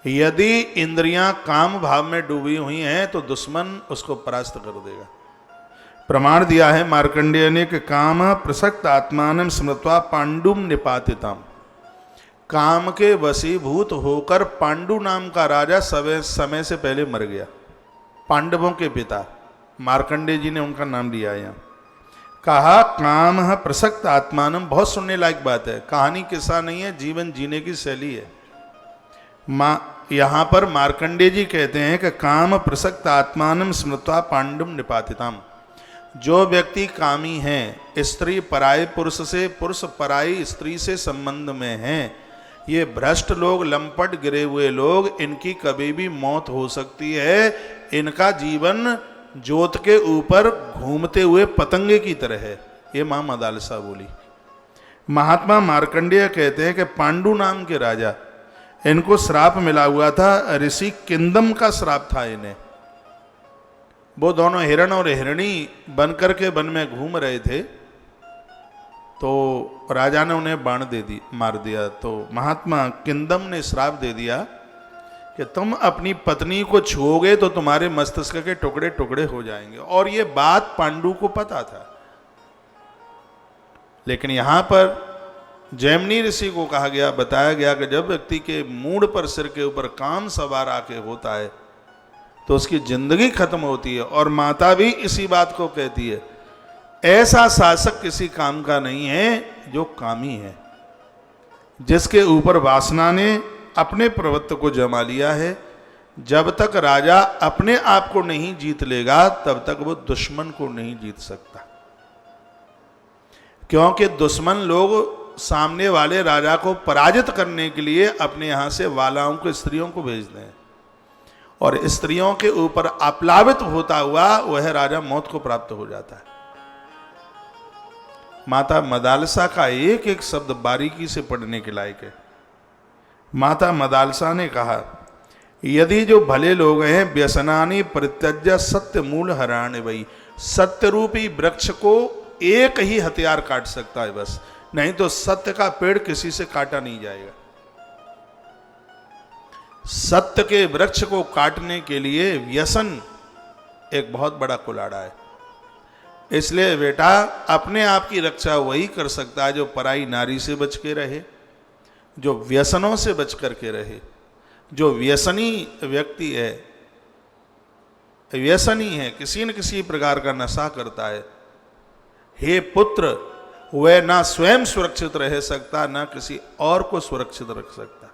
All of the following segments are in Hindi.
यदि इंद्रियां काम भाव में डूबी हुई हैं तो दुश्मन उसको परास्त कर देगा। प्रमाण दिया है मार्कंडेय ने कि काम प्रसक्त आत्मान स्मृत्वा पांडुम निपातितम। काम के वशीभूत होकर पांडु नाम का राजा समय से पहले मर गया। पांडवों के पिता मार्कंडेय जी ने उनका नाम लिया यहाँ। कहा काम प्रसक्त आत्मान, बहुत सुनने लायक बात है, कहानी किस्सा नहीं है, जीवन जीने की शैली है। यहाँ पर मार्कंडेय जी कहते हैं कि काम प्रसक्त आत्मान स्मृत्वा पांडुम निपातितम। जो व्यक्ति कामी है, स्त्री पराये पुरुष से, पुरुष पराई स्त्री से संबंध में हैं, ये भ्रष्ट लोग, लंपट गिरे हुए लोग, इनकी कभी भी मौत हो सकती है। इनका जीवन जोत के ऊपर घूमते हुए पतंगे की तरह है। ये मां मदालसा बोली। महात्मा मार्कंडेय कहते हैं कि पांडु नाम के राजा, इनको श्राप मिला हुआ था, ऋषि किंदम का श्राप था इन्हें। वो दोनों हिरण और हिरणी बन करके वन में घूम रहे थे, तो राजा ने उन्हें बाण मार दिया। तो महात्मा किंदम ने श्राप दे दिया कि तुम अपनी पत्नी को छुओगे तो तुम्हारे मस्तिष्क के टुकड़े टुकड़े हो जाएंगे। और ये बात पांडु को पता था, लेकिन यहां पर जैमिनी ऋषि को कहा गया, बताया गया कि जब व्यक्ति के मूड पर, सिर के ऊपर काम सवार आके होता है तो उसकी जिंदगी खत्म होती है। और माता भी इसी बात को कहती है, ऐसा शासक किसी काम का नहीं है जो कामी है, जिसके ऊपर वासना ने अपने प्रभुत्व को जमा लिया है। जब तक राजा अपने आप को नहीं जीत लेगा तब तक वो दुश्मन को नहीं जीत सकता, क्योंकि दुश्मन लोग सामने वाले राजा को पराजित करने के लिए अपने यहां से वालाओं को, स्त्रियों को भेजते हैं, और स्त्रियों के ऊपर आप्लावित होता हुआ वह राजा मौत को प्राप्त हो जाता है। माता मदालसा का एक एक शब्द बारीकी से पढ़ने के लायक है। माता मदालसा ने कहा, यदि जो भले लोग हैं, व्यसनानि परित्यज्य सत्य मूल हराने वही, सत्य रूपी वृक्ष को एक ही हथियार काट सकता है बस, नहीं तो सत्य का पेड़ किसी से काटा नहीं जाएगा। सत्य के वृक्ष को काटने के लिए व्यसन एक बहुत बड़ा कुलाड़ा है। इसलिए बेटा, अपने आप की रक्षा वही कर सकता है जो पराई नारी से बच के रहे, जो व्यसनों से बच करके रहे। जो व्यसनी व्यक्ति है, व्यसनी है, किसी न किसी प्रकार का नशा करता है, हे पुत्र, वह ना स्वयं सुरक्षित रह सकता, ना किसी और को सुरक्षित रख सकता।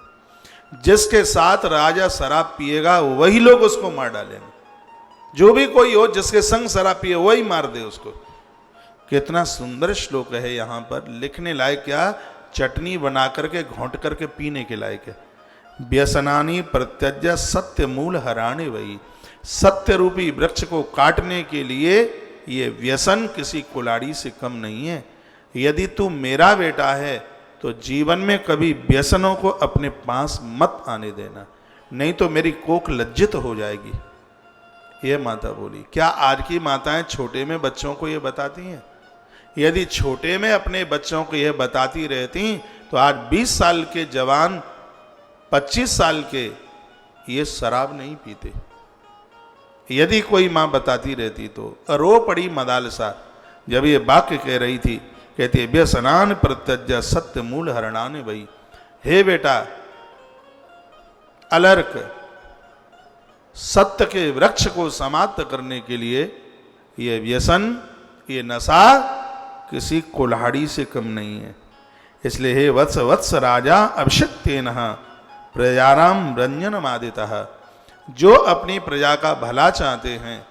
जिसके साथ राजा शराब पिएगा वही लोग उसको मार डालेंगे। जो भी कोई हो जिसके संग शराब पिए वही मार दे उसको। कितना सुंदर श्लोक है यहाँ पर, लिखने लायक क्या, चटनी बना करके घोंट करके पीने के लायक है। व्यसनानि परित्यज्य सत्य मूल हराने वही, सत्य रूपी वृक्ष को काटने के लिए ये व्यसन किसी कुलाड़ी से कम नहीं है। यदि तू मेरा बेटा है तो जीवन में कभी व्यसनों को अपने पास मत आने देना, नहीं तो मेरी कोख लज्जित हो जाएगी। ये माता बोली। क्या आज की माताएं छोटे में बच्चों को ये बताती हैं? यदि छोटे में अपने बच्चों को ये बताती रहती तो आज 20 साल के जवान, 25 साल के, ये शराब नहीं पीते। यदि कोई माँ बताती रहती तो। रो पड़ी मदालसा जब ये वाक्य कह रही थी, कहती है व्यसनान प्रत्यज्य सत्य मूल हरणाने वही। हे बेटा, अलर्क, सत्य के वृक्ष को समाप्त करने के लिए ये व्यसन, ये नशा किसी कुल्हाड़ी से कम नहीं है। इसलिए हे वत्स वत्स राजा अभिषिक्तेन प्रजाराम रंजन मादितः, जो अपनी प्रजा का भला चाहते हैं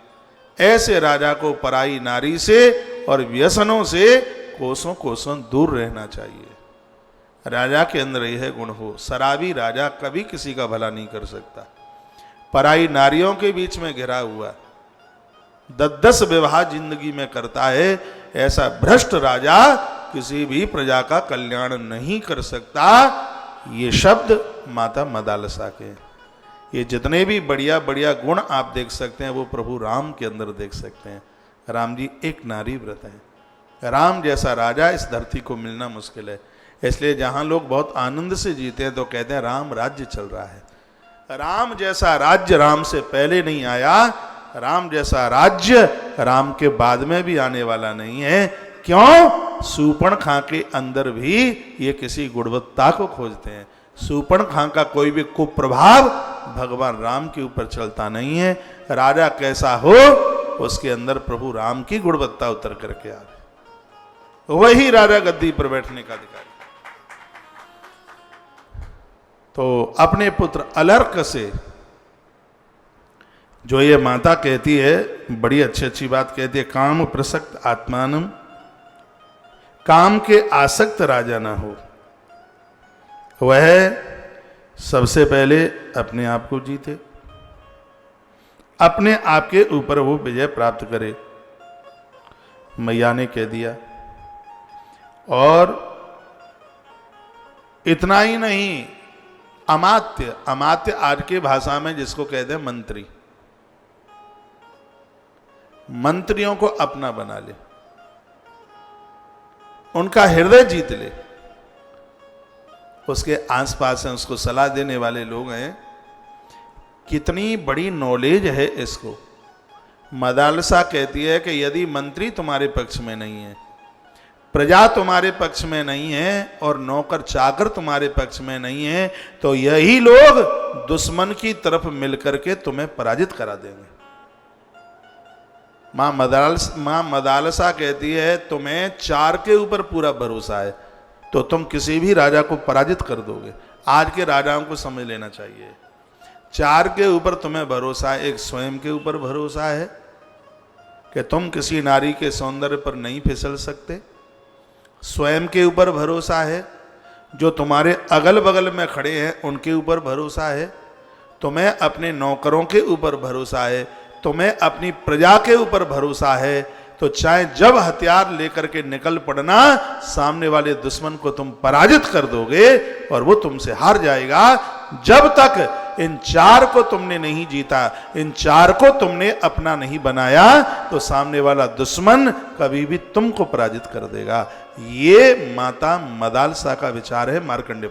ऐसे राजा को पराई नारी से और व्यसनों से कोसों कोसों दूर रहना चाहिए। राजा के अंदर यह गुण हो। शराबी राजा कभी किसी का भला नहीं कर सकता। पराई नारियों के बीच में घिरा हुआ 10 विवाह जिंदगी में करता है, ऐसा भ्रष्ट राजा किसी भी प्रजा का कल्याण नहीं कर सकता। ये शब्द माता मदालसा के। ये जितने भी बढ़िया बढ़िया गुण आप देख सकते हैं वो प्रभु राम के अंदर देख सकते हैं। राम जी एक नारी व्रत है। राम जैसा राजा इस धरती को मिलना मुश्किल है। इसलिए जहाँ लोग बहुत आनंद से जीते हैं तो कहते हैं राम राज्य चल रहा है। राम जैसा राज्य राम से पहले नहीं आया, राम जैसा राज्य राम के बाद में भी आने वाला नहीं है। क्यों? सूपणखा के अंदर भी ये किसी गुणवत्ता को खोजते हैं। सूपणखा का कोई भी कुप्रभाव भगवान राम के ऊपर चलता नहीं है। राजा कैसा हो उसके अंदर प्रभु राम की गुणवत्ता उतर करके आ रही, वही राजा गद्दी पर बैठने का अधिकारी। तो अपने पुत्र अलर्क से जो ये माता कहती है, बड़ी अच्छी बात कहती है, काम प्रसक्त आत्मानम, काम के आसक्त राजा ना हो, वह सबसे पहले अपने आप को जीते, अपने आप के ऊपर वो विजय प्राप्त करे। मैया ने कह दिया। और इतना ही नहीं, अमात्य, अमात्य आज की भाषा में जिसको कहते हैं मंत्री, मंत्रियों को अपना बना ले, उनका हृदय जीत ले। उसके आसपास हैं, उसको सलाह देने वाले लोग हैं। कितनी बड़ी नॉलेज है इसको। मदालसा कहती है कि यदि मंत्री तुम्हारे पक्ष में नहीं है, प्रजा तुम्हारे पक्ष में नहीं है और नौकर चाकर तुम्हारे पक्ष में नहीं है, तो यही लोग दुश्मन की तरफ मिलकर के तुम्हें पराजित करा देंगे। मां मदालसा कहती है तुम्हें 4 के ऊपर पूरा भरोसा है तो तुम किसी भी राजा को पराजित कर दोगे। आज के राजाओं को समझ लेना चाहिए, 4 के ऊपर तुम्हें भरोसा है। एक स्वयं के ऊपर भरोसा है कि तुम किसी नारी के सौंदर्य पर नहीं फिसल सकते, स्वयं के ऊपर भरोसा है, जो तुम्हारे अगल बगल में खड़े हैं उनके ऊपर भरोसा है, तुम्हें अपने नौकरों के ऊपर भरोसा है, तुम्हें अपनी प्रजा के ऊपर भरोसा है। तो चाहे जब हथियार लेकर के निकल पड़ना, सामने वाले दुश्मन को तुम पराजित कर दोगे और वो तुमसे हार जाएगा। जब तक इन 4 को तुमने नहीं जीता, इन 4 को तुमने अपना नहीं बनाया, तो सामने वाला दुश्मन कभी भी तुमको पराजित कर देगा। ये माता मदालसा का विचार है मार्कंडेय